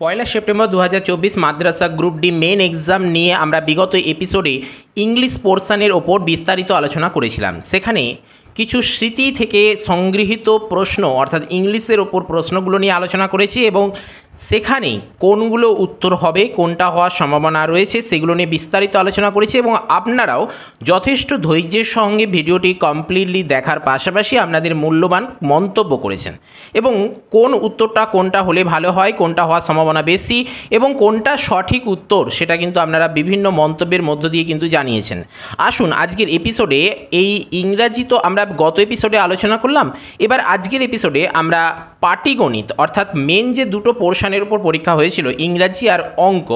পয়লা September 2024 মাদ্রাসা group D main exam নিয়ে আমরা বিগত এপিসোডে ইংলিশ পোর্শনের ওপর বিস্তারিত আলোচনা করেছিলাম। সেখানে কিছু স্মৃতি থেকে সংগৃহীত প্রশ্ন অর্থাৎ ইংলিশের ওপর প্রশ্নগুলো নিয়ে আলোচনা করেছি এবং সেখানে কোনগুলো উত্তর হবে, কোনটা হওয়ার সম্ভাবনা রয়েছে সেগুলো নিয়ে বিস্তারিত আলোচনা করেছি এবং আপনারাও যথেষ্ট ধৈর্যের সঙ্গে ভিডিওটি কমপ্লিটলি দেখার পাশাপাশি আপনাদের মূল্যবান মন্তব্য করেছেন এবং কোন উত্তরটা কোনটা হলে ভালো হয়, কোনটা হওয়ার সম্ভাবনা বেশি এবং কোনটা সঠিক উত্তর সেটা কিন্তু আপনারা বিভিন্ন মন্তব্যের মধ্য দিয়ে কিন্তু জানিয়েছেন। আসুন আজকের এপিসোডে এই ইংরাজি তো আমরা গত এপিসোডে আলোচনা করলাম, এবার আজকের এপিসোডে আমরা পাটিগণিত অর্থাৎ মেন যে দুটো পোর্শনের উপর পরীক্ষা হয়েছিল ইংরাজি আর অঙ্ক,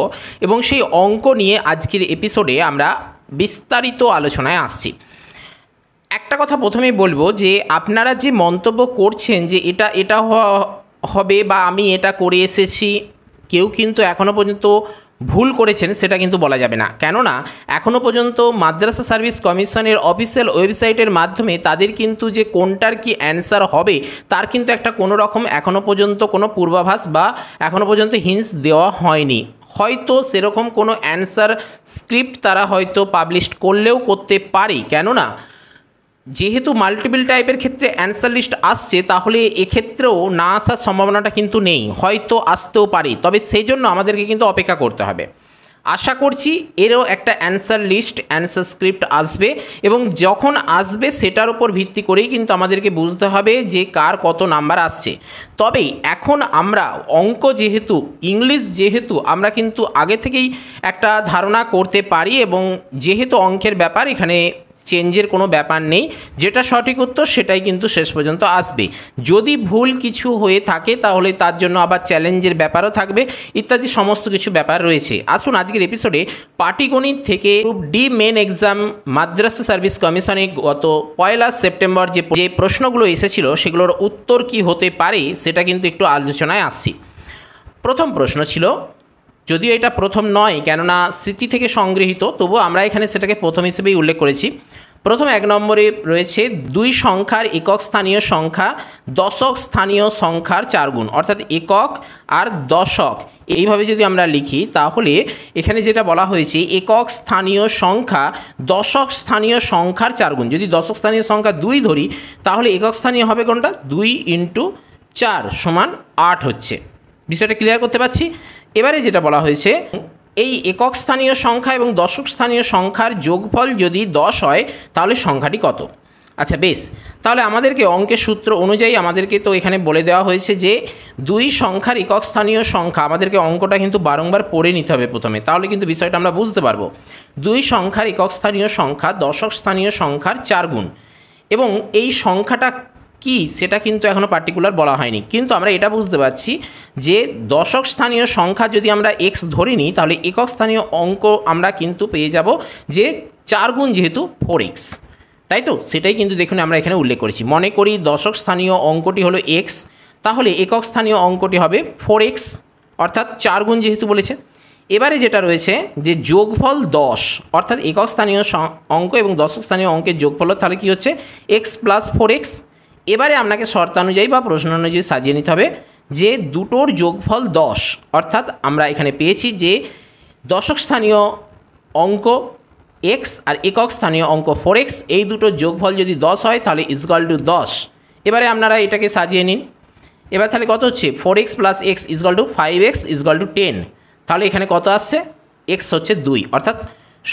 এবং সেই অঙ্ক নিয়ে আজকের এপিসোডে আমরা বিস্তারিত আলোচনায় আসছি। একটা কথা প্রথমেই বলবো যে আপনারা যে মন্তব্য করছেন যে এটা হবে বা আমি এটা করে এসেছি, কেউ কিন্তু এখনও পর্যন্ত ভুল করেছেন সেটা কিন্তু বলা যাবে না। কেননা এখনও পর্যন্ত মাদ্রাসা সার্ভিস কমিশনের অফিসিয়াল ওয়েবসাইটের মাধ্যমে তাদের কিন্তু যে কোনটার কি অ্যান্সার হবে তার কিন্তু একটা কোনো রকম এখনও পর্যন্ত কোনো পূর্বাভাস বা এখনও পর্যন্ত হিন্টস দেওয়া হয়নি। হয়তো সেরকম কোনো অ্যান্সার স্ক্রিপ্ট তারা হয়তো পাবলিশ করলেও করতে পারে, কেননা যেহেতু মাল্টিপল টাইপের ক্ষেত্রে অ্যান্সার লিস্ট আসছে তাহলে এক্ষেত্রেও না আসার সম্ভাবনাটা কিন্তু নেই, হয়তো আসতেও পারে, তবে সেই জন্য আমাদেরকে কিন্তু অপেক্ষা করতে হবে। আশা করছি এরও একটা অ্যান্সার লিস্ট, অ্যান্সার স্ক্রিপ্ট আসবে এবং যখন আসবে সেটার উপর ভিত্তি করেই কিন্তু আমাদেরকে বুঝতে হবে যে কার কত নাম্বার আসছে। তবে এখন আমরা অঙ্ক যেহেতু, ইংলিশ যেহেতু আমরা কিন্তু আগে থেকেই একটা ধারণা করতে পারি এবং যেহেতু অঙ্কের ব্যাপার এখানে চেঞ্জের কোনো ব্যাপার নেই, যেটা সঠিক উত্তর সেটাই কিন্তু শেষ পর্যন্ত আসবে। যদি ভুল কিছু হয়ে থাকে তাহলে তার জন্য আবার চ্যালেঞ্জের ব্যাপারও থাকবে, ইত্যাদি সমস্ত কিছু ব্যাপার রয়েছে। আসুন আজকের এপিসোডে পাটিগণিত থেকে গ্রুপ ডি মেন এক্সাম মাদ্রাসা সার্ভিস কমিশনে গত পয়লা সেপ্টেম্বর যে প্রশ্নগুলো এসেছিল সেগুলোর উত্তর কি হতে পারে সেটা কিন্তু একটু আলোচনায় আসছি। প্রথম প্রশ্ন ছিল, যদিও এটা প্রথম নয় কেননা স্মৃতি থেকে সংগৃহীত, তবুও আমরা এখানে সেটাকে প্রথম হিসেবেই উল্লেখ করেছি। প্রথম এক নম্বরে রয়েছে দুই সংখ্যার একক স্থানীয় সংখ্যা দশক স্থানীয় সংখ্যার 4 গুণ, অর্থাৎ একক আর দশক এইভাবে যদি আমরা লিখি তাহলে এখানে যেটা বলা হয়েছে একক স্থানীয় সংখ্যা দশক স্থানীয় সংখ্যার 4 গুণ। যদি দশক স্থানীয় সংখ্যা 2 ধরি তাহলে একক স্থানীয় হবে কোনটা, 2 × 4 = 8 হচ্ছে। বিষয়টা ক্লিয়ার করতে পারছি? এবারে যেটা বলা হয়েছে এই একক স্থানীয় সংখ্যা এবং দশক স্থানীয় সংখ্যার যোগফল যদি 10 হয় তাহলে সংখ্যাটি কত? আচ্ছা বেশ, তাহলে আমাদেরকে অঙ্কের সূত্র অনুযায়ী আমাদেরকে তো এখানে বলে দেওয়া হয়েছে যে দুই সংখ্যার একক স্থানীয় সংখ্যা, আমাদেরকে অঙ্কটা কিন্তু বারংবার পড়ে নিতে হবে প্রথমে, তাহলে কিন্তু বিষয়টা আমরা বুঝতে পারবো। দুই সংখ্যার একক স্থানীয় সংখ্যা দশক স্থানীয় সংখ্যার 4 গুণ, এবং এই সংখ্যাটা কি সেটা কিন্তু এখনও পার্টিকুলার বলা হয়নি, কিন্তু আমরা এটা বুঝতে পারছি যে দশক স্থানীয় সংখ্যা যদি আমরা এক্স ধরে নিই তাহলে একক স্থানীয় অঙ্ক আমরা কিন্তু পেয়ে যাব যে 4 গুণ যেহেতু 4x, তাই তো? সেটাই কিন্তু দেখুন আমরা এখানে উল্লেখ করেছি। মনে করি দশক স্থানীয় অঙ্কটি হলো x, তাহলে একক স্থানীয় অঙ্কটি হবে 4x, অর্থাৎ 4 গুণ যেহেতু বলেছে। এবারে যেটা রয়েছে যে যোগফল 10, অর্থাৎ একক স্থানীয় অঙ্ক এবং দশক স্থানীয় অঙ্কের যোগফল তাহলে কী হচ্ছে x + 4x। এবারে আপনাকে শর্তানুযায়ী বা প্রশ্ন অনুযায়ী সাজিয়ে নিতে হবে যে দুটোর যোগফল 10, অর্থাৎ আমরা এখানে পেয়েছি যে দশক স্থানীয় অঙ্ক x আর একক স্থানীয় অঙ্ক 4x, এই দুটোর যোগফল যদি 10 হয় তাহলে = 10। এবারে আপনারা এটাকে সাজিয়ে নিন। এবার তাহলে কত হচ্ছে 4x + x = 5x = 10, তাহলে এখানে কত আসছে x হচ্ছে 2, অর্থাৎ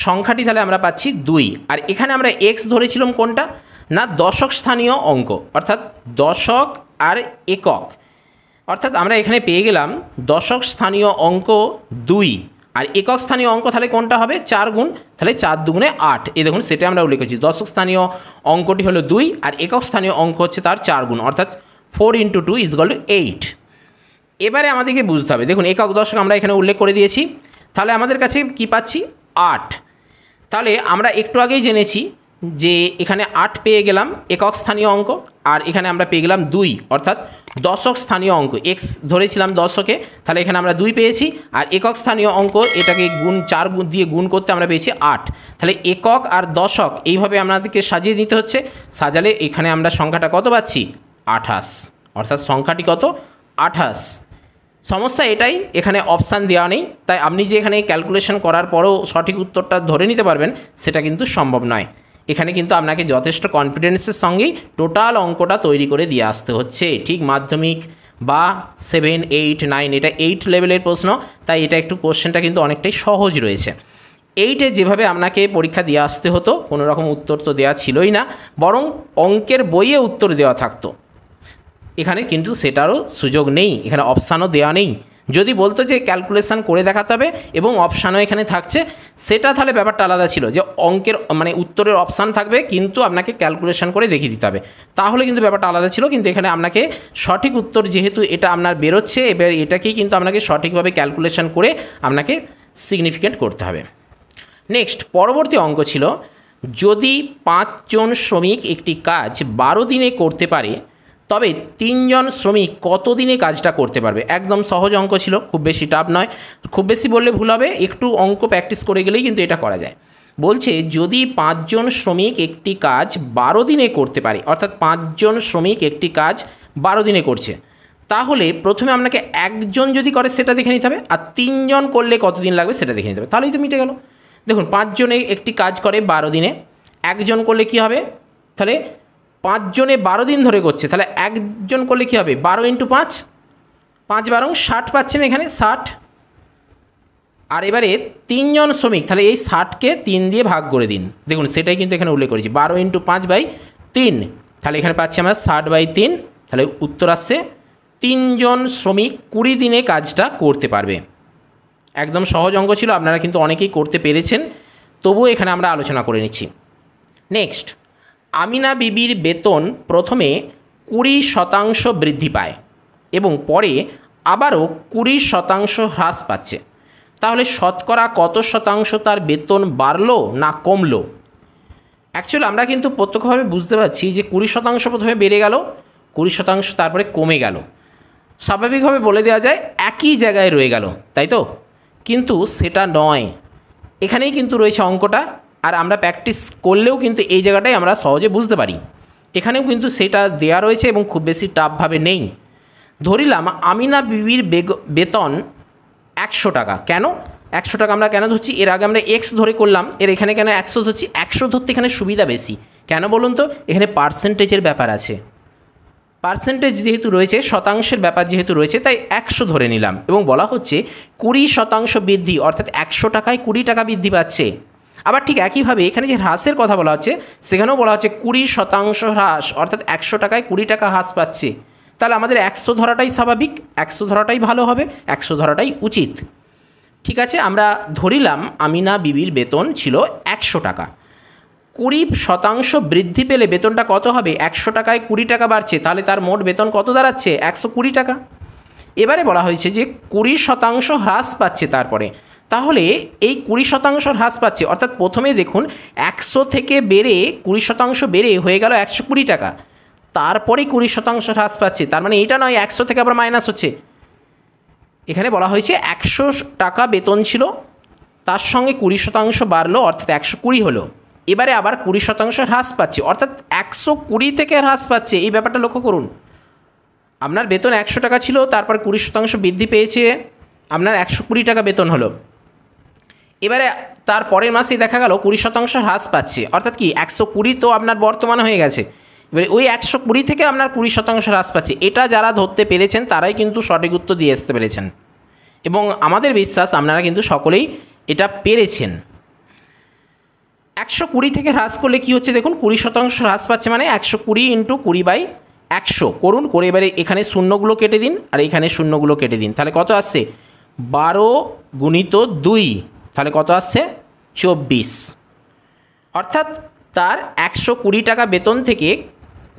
সংখ্যাটি তাহলে আমরা পাচ্ছি 2। আর এখানে আমরা x ধরেছিলাম কোনটা না দশক স্থানীয় অঙ্ক, অর্থাৎ দশক আর একক, অর্থাৎ আমরা এখানে পেয়ে গেলাম দশক স্থানীয় অঙ্ক 2 আর একক স্থানীয় অঙ্ক তাহলে কোনটা হবে 4 গুণ, তাহলে 4 × 2 = 8। এই দেখুন সেটা আমরা উল্লেখ করছি, দশক স্থানীয় অঙ্কটি হলো 2 আর একক স্থানীয় অঙ্ক হচ্ছে তার 4 গুণ, অর্থাৎ 4 × 2 = 8। এবারে আমাদেরকে বুঝতে হবে, দেখুন একক দশক আমরা এখানে উল্লেখ করে দিয়েছি, তাহলে আমাদের কাছে কি পাচ্ছি 8। তাহলে আমরা একটু আগেই জেনেছি যে এখানে 8 পেয়ে গেলাম একক স্থানীয় অঙ্ক, আর এখানে আমরা পেয়ে গেলাম 2, অর্থাৎ দশক স্থানীয় অঙ্ক x ধরেছিলাম দশকে, তাহলে এখানে আমরা 2 পেয়েছি, আর একক স্থানীয় অঙ্ক এটাকে 4 দিয়ে গুণ করতে আমরা পেয়েছি 8। তাহলে একক আর দশক এইভাবে আমাদেরকে সাজিয়ে নিতে হচ্ছে, সাজালে এখানে আমরা সংখ্যাটা কত পাচ্ছি 28, অর্থাৎ সংখ্যাটি কত 28। সমস্যা এটাই, এখানে অপশান দেওয়া নেই, তাই আপনি যে এখানে ক্যালকুলেশন করার পরও সঠিক উত্তরটা ধরে নিতে পারবেন সেটা কিন্তু সম্ভব নয়। এখানে কিন্তু আপনাকে যথেষ্ট কনফিডেন্সের সঙ্গেই টোটাল অঙ্কটা তৈরি করে দিয়ে আসতে হচ্ছে। ঠিক মাধ্যমিক বা 7, 8, 9, এটা 8 লেভেলের প্রশ্ন, তাই এটা একটু কোশ্চেনটা কিন্তু অনেকটাই সহজ রয়েছে। 8-এ যেভাবে আপনাকে পরীক্ষা দিয়ে আসতে হতো, কোনো রকম উত্তর তো দেওয়া ছিলই না, বরং অঙ্কের বইয়ে উত্তর দেওয়া থাকতো। এখানে কিন্তু সেটারও সুযোগ নেই, এখানে অপশানও দেওয়া নেই। যদি বলতো যে ক্যালকুলেশন করে দেখাতে হবে এবং অপশানও এখানে থাকছে, সেটা তাহলে ব্যাপারটা আলাদা ছিল, যে অঙ্কের মানে উত্তরের অপশান থাকবে কিন্তু আপনাকে ক্যালকুলেশন করে দেখিয়ে দিতে হবে, তাহলে কিন্তু ব্যাপারটা আলাদা ছিল। কিন্তু এখানে আপনাকে সঠিক উত্তর যেহেতু এটা আপনার বেরোচ্ছে, এবার এটাকেই কিন্তু আপনাকে সঠিকভাবে ক্যালকুলেশন করে আপনাকে সিগনিফিকেন্ট করতে হবে। নেক্সট পরবর্তী অঙ্ক ছিল, যদি 5 জন শ্রমিক একটি কাজ 12 দিনে করতে পারে, তবে 3 জন শ্রমিক কত দিনে কাজটা করতে পারবে? একদম সহজ অঙ্ক ছিল, খুব বেশি টাফ নয়, খুব বেশি বললে ভুল হবে, একটু অঙ্ক প্র্যাকটিস করে গেলেই কিন্তু এটা করা যায়। বলছে যদি 5 জন শ্রমিক একটি কাজ 12 দিনে করতে পারে, অর্থাৎ 5 জন শ্রমিক একটি কাজ 12 দিনে করছে, তাহলে প্রথমে আপনাকে একজন যদি করে সেটা দেখে নিতে হবে, আর 3 জন করলে কত দিন লাগবে সেটা দেখে নিতে হবে, তাহলেই তো মিটে গেল। দেখুন 5 জনে একটি কাজ করে 12 দিনে, একজন করলে কি হবে, তাহলে 5 জনে 12 দিন ধরে করছে, তাহলে একজন করলে কী হবে, 12 × 5, 5 12 60 পাচ্ছেন এখানে 60। আর এবারে 3 জন শ্রমিক, তাহলে এই 60কে 3 দিয়ে ভাগ করে দিন, দেখুন সেটাই কিন্তু এখানে উল্লেখ করেছি, 12 × 5/3, তাহলে এখানে পাচ্ছি আমরা 60/3, তাহলে উত্তর আসছে 3 জন শ্রমিক 20 দিনে কাজটা করতে পারবে। একদম সহজ অঙ্ক ছিল, আপনারা কিন্তু অনেকেই করতে পেরেছেন, তবুও এখানে আমরা আলোচনা করে নিচ্ছি। নেক্সট, আমিনা বিবির বেতন প্রথমে 20% বৃদ্ধি পায় এবং পরে আবারও 20% হ্রাস পাচ্ছে, তাহলে শতকরা কত শতাংশ তার বেতন বাড়লো না কমলো? অ্যাকচুয়ালি আমরা কিন্তু প্রত্যক্ষভাবে বুঝতে পারছি যে 20% প্রথমে বেড়ে গেল, 20% তারপরে কমে গেল, স্বাভাবিকভাবে বলে দেওয়া যায় একই জায়গায় রয়ে গেল, তাই তো? কিন্তু সেটা নয়, এখানেই কিন্তু রয়েছে অঙ্কটা, আর আমরা প্র্যাকটিস করলেও কিন্তু এই জায়গাটাই আমরা সহজে বুঝতে পারি। এখানেও কিন্তু সেটা দেয়া রয়েছে এবং খুব বেশি টাফভাবে নেই। ধরিলাম আমিনা বিবির বেতন 100 টাকা। কেন 100 টাকা আমরা কেন ধরছি? এর আগে আমরা এক্স ধরে করলাম, এর এখানে কেন 100 ধরছি? 100 ধরতে এখানে সুবিধা বেশি, কেন বলুন তো? এখানে পার্সেন্টেজের ব্যাপার আছে, পার্সেন্টেজ যেহেতু রয়েছে, শতাংশের ব্যাপার যেহেতু রয়েছে, তাই 100 ধরে নিলাম এবং বলা হচ্ছে 20% বৃদ্ধি, অর্থাৎ 100 টাকায় 20 টাকা বৃদ্ধি পাচ্ছে। আবার ঠিক একইভাবে এখানে যে হ্রাসের কথা বলা হচ্ছে, সেখানেও বলা হচ্ছে 20% হ্রাস, অর্থাৎ 100 টাকায় 20 টাকা হ্রাস পাচ্ছে। তাহলে আমাদের 100 ধরাটাই স্বাভাবিক, 100 ধরাটাই ভালো হবে, 100 ধরাটাই উচিত। ঠিক আছে, আমরা ধরিলাম আমিনা বিবির বেতন ছিল 100 টাকা, 20% বৃদ্ধি পেলে বেতনটা কত হবে? 100 টাকায় 20 টাকা বাড়ছে, তাহলে তার মোট বেতন কত দাঁড়াচ্ছে? 120 টাকা। এবারে বলা হয়েছে যে 20% হ্রাস পাচ্ছে তারপরে, তাহলে এই 20% হ্রাস পাচ্ছে, অর্থাৎ প্রথমে দেখুন 100 থেকে বেড়ে 20% বেড়ে হয়ে গেল 120 টাকা, তারপরে 20% হ্রাস পাচ্ছে, তার মানে এইটা নয় 100 থেকে আবার মাইনাস হচ্ছে। এখানে বলা হয়েছে 100 টাকা বেতন ছিল, তার সঙ্গে 20% বাড়লো, অর্থাৎ 120 হলো, এবারে আবার 20% হ্রাস পাচ্ছে, অর্থাৎ 120 থেকে হ্রাস পাচ্ছে। এই ব্যাপারটা লক্ষ্য করুন, আপনার বেতন 100 টাকা ছিল, তারপর 20% বৃদ্ধি পেয়েছে, আপনার 120 টাকা বেতন হলো, এবারে তার পরের মাসেই দেখা গেল 20% হ্রাস পাচ্ছে, অর্থাৎ কি 120 তো আপনার বর্তমান হয়ে গেছে, এবারে ওই 120 থেকে আপনার 20% হ্রাস পাচ্ছে। এটা যারা ধরতে পেরেছেন তারাই কিন্তু সঠিক উত্তর দিয়ে আসতে পেরেছেন, এবং আমাদের বিশ্বাস আপনারা কিন্তু সকলেই এটা পেরেছেন। 120 থেকে হ্রাস করলে কি হচ্ছে দেখুন, 20% হ্রাস পাচ্ছে, মানে 120 × 20/100 করুন, করে এবারে এখানে শূন্যগুলো কেটে দিন আর এখানে শূন্যগুলো কেটে দিন, তাহলে কত আসছে? 12 × 2, তাহলে কত আসছে? 24। অর্থাৎ তার 120 টাকা বেতন থেকে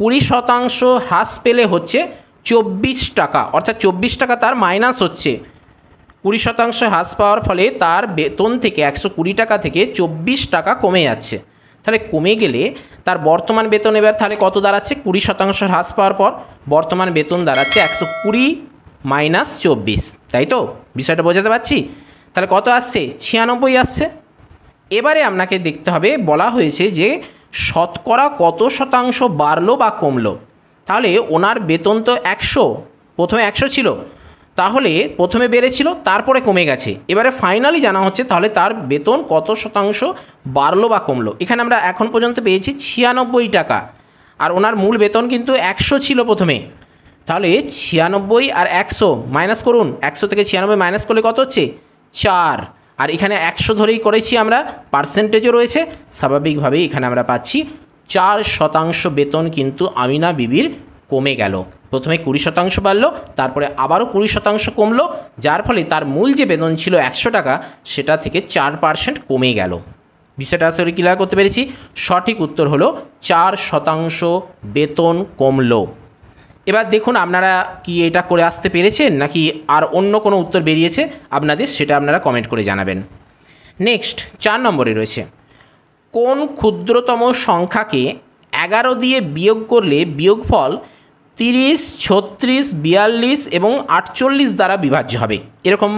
20% হ্রাস পেলে হচ্ছে 24 টাকা, অর্থাৎ 24 টাকা তার মাইনাস হচ্ছে। 20% হ্রাস পাওয়ার ফলে তার বেতন থেকে 120 টাকা থেকে 24 টাকা কমে যাচ্ছে। তাহলে কমে গেলে তার বর্তমান বেতন এবার তাহলে কত দাঁড়াচ্ছে? 20% হ্রাস পাওয়ার পর বর্তমান বেতন দাঁড়াচ্ছে 120 - 24, তাই তো? বিষয়টা বোঝাতে পারছি? তাহলে কত আসছে? 96 আসছে। এবারে আপনাকে দেখতে হবে, বলা হয়েছে যে শতকরা কত শতাংশ বাড়লো বা কমলো। তাহলে ওনার বেতন তো 100, প্রথমে 100 ছিল, তাহলে প্রথমে বেড়েছিল তারপরে কমে গেছে, এবারে ফাইনালি জানা হচ্ছে তাহলে তার বেতন কত শতাংশ বাড়লো বা কমলো। এখানে আমরা এখন পর্যন্ত পেয়েছি 96 টাকা, আর ওনার মূল বেতন কিন্তু 100 ছিল প্রথমে। তাহলে 96 আর 100 মাইনাস করুন, 100 থেকে 96 মাইনাস করলে কত হচ্ছে 4, আর এখানে 100 ধরেই করেছি আমরা, পার্সেন্টেজও রয়েছে, স্বাভাবিকভাবেই এখানে আমরা পাচ্ছি 4% বেতন কিন্তু আমিনা বিবির কমে গেল। প্রথমে 20% বাড়লো, তারপরে আবারও 20% কমলো, যার ফলে তার মূল যে বেতন ছিল 100 টাকা সেটা থেকে 4% কমে গেল। বিষয়টা আসলে ক্লিয়ার করতে পেরেছি। সঠিক উত্তর হলো 4% বেতন কমলো। এবার দেখুন আপনারা কি এটা করে আসতে পেরেছেন নাকি আর অন্য কোনো উত্তর বেরিয়েছে আপনাদের, সেটা আপনারা কমেন্ট করে জানাবেন। নেক্সট 4 নম্বরে রয়েছে, কোন ক্ষুদ্রতম সংখ্যাকে 11 দিয়ে বিয়োগ করলে বিয়োগফল 30, 36, 42 এবং 48 দ্বারা বিভাজ্য হবে। এরকম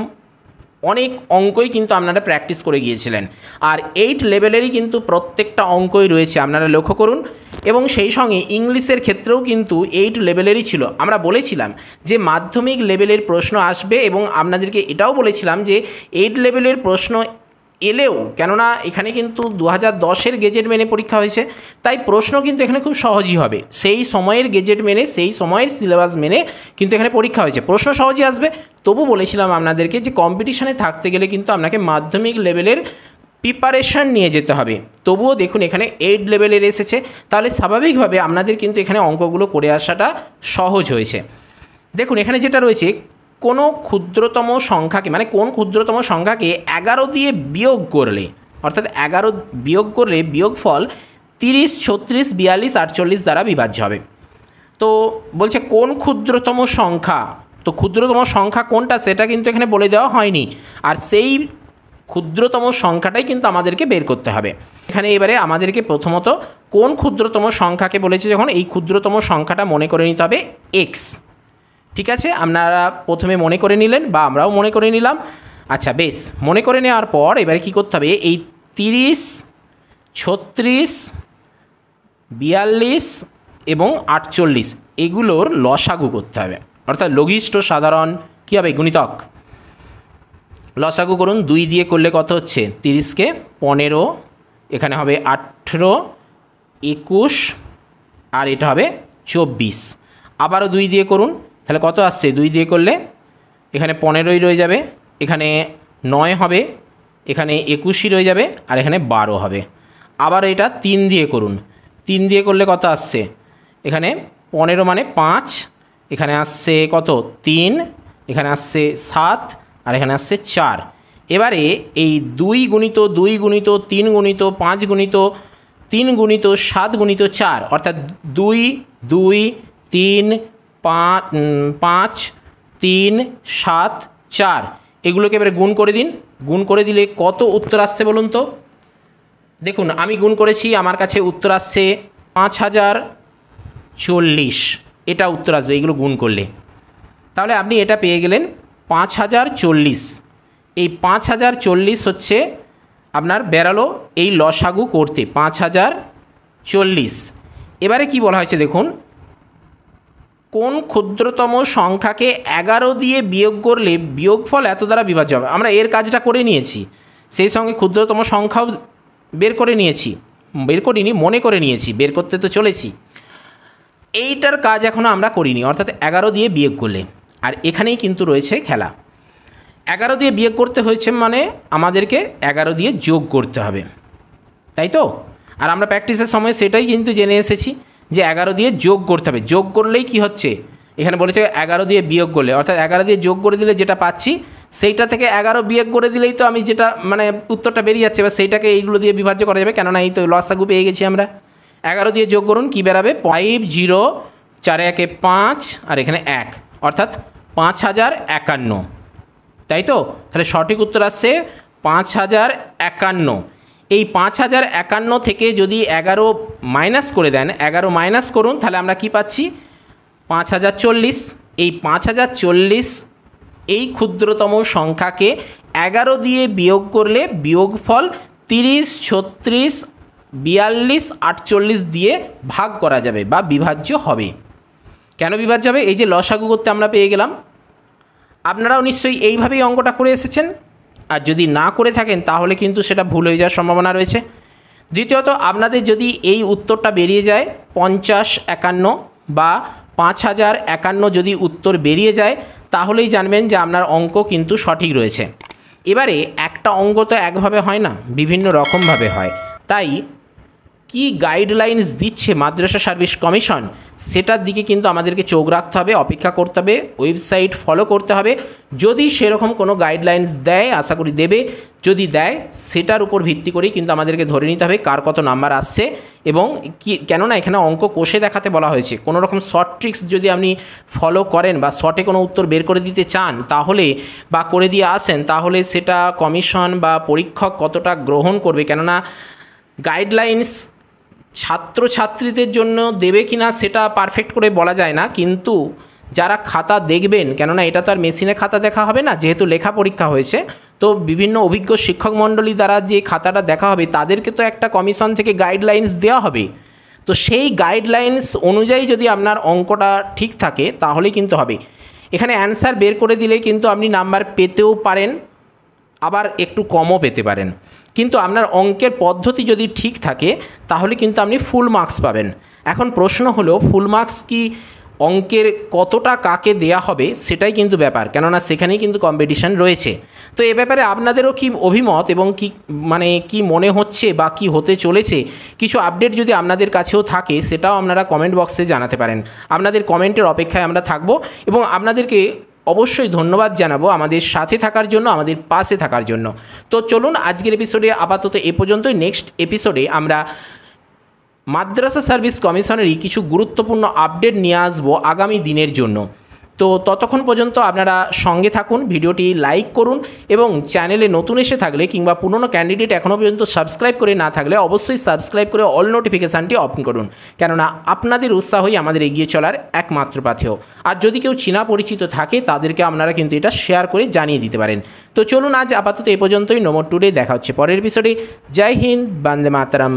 অনেক অঙ্কই কিন্তু আপনারা প্র্যাকটিস করে গিয়েছিলেন, আর 8 লেভেলেরই কিন্তু প্রত্যেকটা অঙ্কই রয়েছে, আপনারা লক্ষ্য করুন। এবং সেই সঙ্গে ইংলিশের ক্ষেত্রেও কিন্তু 8 লেভেলেরই ছিল। আমরা বলেছিলাম যে মাধ্যমিক লেভেলের প্রশ্ন আসবে, এবং আপনাদেরকে এটাও বলেছিলাম যে 8 লেভেলের প্রশ্ন এলেও, কেননা এখানে কিন্তু 2010-এর গেজেট মেনে পরীক্ষা হয়েছে, তাই প্রশ্ন কিন্তু এখানে খুব সহজই হবে। সেই সময়ের গেজেট মেনে, সেই সময়ের সিলেবাস মেনে কিন্তু এখানে পরীক্ষা হয়েছে, প্রশ্ন সহজই আসবে। তবু বলেছিলাম আপনাদেরকে যে কম্পিটিশানে থাকতে গেলে কিন্তু আপনাকে মাধ্যমিক লেভেলের প্রিপারেশান নিয়ে যেতে হবে। তবুও দেখুন এখানে 8 লেভেলের এসেছে, তাহলে স্বাভাবিকভাবে আপনাদের কিন্তু এখানে অঙ্কগুলো করে আসাটা সহজ হয়েছে। দেখুন এখানে যেটা রয়েছে, কোনো ক্ষুদ্রতম সংখ্যাকে, মানে কোন ক্ষুদ্রতম সংখ্যাকে 11 দিয়ে বিয়োগ করলে, অর্থাৎ 11 বিয়োগ করলে বিয়োগফল 30, 36, 42, 48 দ্বারা বিভাজ্য হবে। তো বলছে কোন ক্ষুদ্রতম সংখ্যা, তো ক্ষুদ্রতম সংখ্যা কোনটা সেটা কিন্তু এখানে বলে দেওয়া হয়নি, আর সেই ক্ষুদ্রতম সংখ্যাটাই কিন্তু আমাদেরকে বের করতে হবে। এখানে এবারে আমাদেরকে প্রথমত কোন ক্ষুদ্রতম সংখ্যাকে বলেছে, যখন এই ক্ষুদ্রতম সংখ্যাটা মনে করে নিতে হবে এক্স। ঠিক আছে, আপনারা প্রথমে মনে করে নিলেন বা আমরাও মনে করে নিলাম। আচ্ছা বেশ, মনে করে নেওয়ার পর এবারে কী করতে হবে, এই 30, 36, 42 এবং 48 এগুলোর লসাগু করতে হবে, অর্থাৎ লঘিষ্ঠ সাধারণ কী হবে, গুণিতক। লসাগু করুন, 2 দিয়ে করলে কত হচ্ছে, 30কে 15, এখানে হবে 18, 21 আর এটা হবে 24। আবারও 2 দিয়ে করুন, তাহলে কত আসছে, 2 দিয়ে করলে এখানে 15ই রয়ে যাবে, এখানে 9 হবে, এখানে 21ই রয়ে যাবে, আর এখানে 12 হবে। আবার এটা 3 দিয়ে করুন, 3 দিয়ে করলে কত আসছে, এখানে 15 মানে 5, এখানে আসছে কত 3, এখানে আসছে 7, আর এখানে আসছে 4। এবারে এই 2 গুণিত 2 গুণিত 3 গুণিত 5 গুণিত 3 গুণিত 7 গুণিত 4, অর্থাৎ 2, 2, 3, 5, 3, 7, 4 এগুলোকে এবারে গুণ করে দিন। গুণ করে দিলে কত উত্তর আসছে বলুন তো। দেখুন আমি গুণ করেছি, আমার কাছে উত্তর আসছে 5040, এটা উত্তর আসবে এইগুলো গুণ করলে। তাহলে আপনি এটা পেয়ে গেলেন 5040। এই 5040 হচ্ছে আপনার বেরালো এই লসাগু করতে 5040। এবারে কি বলা হয়েছে দেখুন, কোন ক্ষুদ্রতম সংখ্যাকে 11 দিয়ে বিয়োগ করলে বিয়োগফল এত দ্বারা বিভাজ্য হবে। আমরা এর কাজটা করে নিয়েছি, সেই সঙ্গে ক্ষুদ্রতম সংখ্যাও বের করে নিয়েছি, বের করিনি মনে করে নিয়েছি, বের করতে তো চলেছি। এইটার কাজ এখনও আমরা করিনি, অর্থাৎ 11 দিয়ে বিয়োগ করলে। আর এখানেই কিন্তু রয়েছে খেলা। 11 দিয়ে বিয়োগ করতে হয়েছে মানে আমাদেরকে 11 দিয়ে যোগ করতে হবে, তাই তো। আর আমরা প্র্যাকটিসের সময় সেটাই কিন্তু জেনে এসেছি যে 11 দিয়ে যোগ করতে হবে। যোগ করলেই কি হচ্ছে, এখানে বলেছে 11 দিয়ে বিয়োগ করলে, অর্থাৎ 11 দিয়ে যোগ করে দিলে যেটা পাচ্ছি সেইটা থেকে 11 বিয়োগ করে দিলেই তো আমি যেটা মানে উত্তরটা বেরিয়ে যাচ্ছে, বা সেইটাকে এইগুলো দিয়ে বিভাজ্য করা যাবে, কেননা এই তো লসাগু পেয়ে গেছি আমরা। 11 দিয়ে যোগ করুন, কী বেরাবে, 5, 0, 4 একে 5 আর এখানে 1, অর্থাৎ 5051, তাই তো। তাহলে সঠিক উত্তর আসছে 5051। এই 5051 থেকে যদি 11 মাইনাস করে দেন, 11 মাইনাস করুন, তাহলে আমরা কি পাচ্ছি 5040। এই 5040 এই ক্ষুদ্রতম সংখ্যাকে 11 দিয়ে বিয়োগ করলে বিয়োগফল 30, 36, 42, 48 দিয়ে ভাগ করা যাবে বা বিভাজ্য হবে। কেন বিভাজ্য হবে, এই যে লসাগু করতে আমরা পেয়ে গেলাম। আপনারাও নিশ্চয়ই এইভাবেই অঙ্কটা করে এসেছেন, আর যদি না করে থাকেন তাহলে কিন্তু সেটা ভুল হয়ে যাওয়ার সম্ভাবনা রয়েছে। দ্বিতীয়ত, আপনাদের যদি এই উত্তরটা বেরিয়ে যায় 5051 বা 5051 যদি উত্তর বেরিয়ে যায়, তাহলেই জানবেন যে আপনার অঙ্ক কিন্তু সঠিক রয়েছে। এবারে একটা অঙ্ক তো একভাবে হয় না, বিভিন্ন রকমভাবে হয়। তাই কি গাইডলাইন্স দিচ্ছে মাদ্রাসা সার্ভিস কমিশন, সেটার দিকে কিন্তু আমাদেরকে চোখ রাখতে হবে, অপেক্ষা করতে হবে, ওয়েবসাইট ফলো করতে হবে। যদি সেরকম কোনো গাইডলাইন্স দেয়, আশা করি দেবে, যদি দেয় সেটার উপর ভিত্তি করেই কিন্তু আমাদেরকে ধরে নিতে হবে কার কত নাম্বার আসছে। এবং কি, কেননা এখানে অঙ্ক কষে দেখাতে বলা হয়েছে, কোনো রকম শর্ট ট্রিক্স যদি আপনি ফলো করেন বা শর্টে কোনো উত্তর বের করে দিতে চান তাহলে, বা করে দিয়ে আসেন, তাহলে সেটা কমিশন বা পরীক্ষক কতটা গ্রহণ করবে, কেননা গাইডলাইন্স ছাত্রছাত্রীদের জন্য দেবে কি না সেটা পারফেক্ট করে বলা যায় না, কিন্তু যারা খাতা দেখবেন, কেননা এটা তো আর মেশিনে খাতা দেখা হবে না, যেহেতু লেখা পরীক্ষা হয়েছে, তো বিভিন্ন অভিজ্ঞ শিক্ষক মণ্ডলী দ্বারা যে খাতাটা দেখা হবে তাদেরকে তো একটা কমিশন থেকে গাইডলাইন্স দেওয়া হবে। তো সেই গাইডলাইন্স অনুযায়ী যদি আপনার অঙ্কটা ঠিক থাকে তাহলেই কিন্তু হবে। এখানে অ্যান্সার বের করে দিলে কিন্তু আপনি নাম্বার পেতেও পারেন, আবার একটু কমও পেতে পারেন, কিন্তু আপনার অঙ্কের পদ্ধতি যদি ঠিক থাকে তাহলে কিন্তু আপনি ফুল মার্কস পাবেন। এখন প্রশ্ন হলো, ফুল মার্কস কি অঙ্কের কতটা কাকে দেয়া হবে সেটাই কিন্তু ব্যাপার, কেননা সেখানেই কিন্তু কম্পিটিশান রয়েছে। তো এ ব্যাপারে আপনাদেরও কি অভিমত এবং কি মনে হচ্ছে বা কি হতে চলেছে, কিছু আপডেট যদি আপনাদের কাছেও থাকে সেটাও আপনারা কমেন্ট বক্সে জানাতে পারেন। আপনাদের কমেন্টের অপেক্ষায় আমরা থাকবো এবং আপনাদেরকে অবশ্যই ধন্যবাদ জানাবো আমাদের সাথে থাকার জন্য, আমাদের পাশে থাকার জন্য। তো চলুন আজকের এপিসোডে আপাতত এ পর্যন্তই। নেক্সট এপিসোডে আমরা মাদ্রাসা সার্ভিস কমিশনেরই কিছু গুরুত্বপূর্ণ আপডেট নিয়ে আসবো আগামী দিনের জন্য। তো ততক্ষণ পর্যন্ত আপনারা সঙ্গে থাকুন, ভিডিওটি লাইক করুন এবং চ্যানেলে নতুন এসে থাকলে কিংবা পুরনো ক্যান্ডিডেট এখনও পর্যন্ত সাবস্ক্রাইব করে না থাকলে অবশ্যই সাবস্ক্রাইব করে অল নোটিফিকেশানটি অন করুন, কেননা আপনাদের উৎসাহই আমাদের এগিয়ে চলার একমাত্র পাথেয়। আর যদি কেউ চেনা পরিচিত থাকে তাদেরকে আপনারা কিন্তু এটা শেয়ার করে জানিয়ে দিতে পারেন। তো চলুন আজ আপাতত এ পর্যন্তই। নো মোর টুডে, দেখা হচ্ছে পরের এপিসোডে। জয় হিন্দ, বন্দে মাতরম।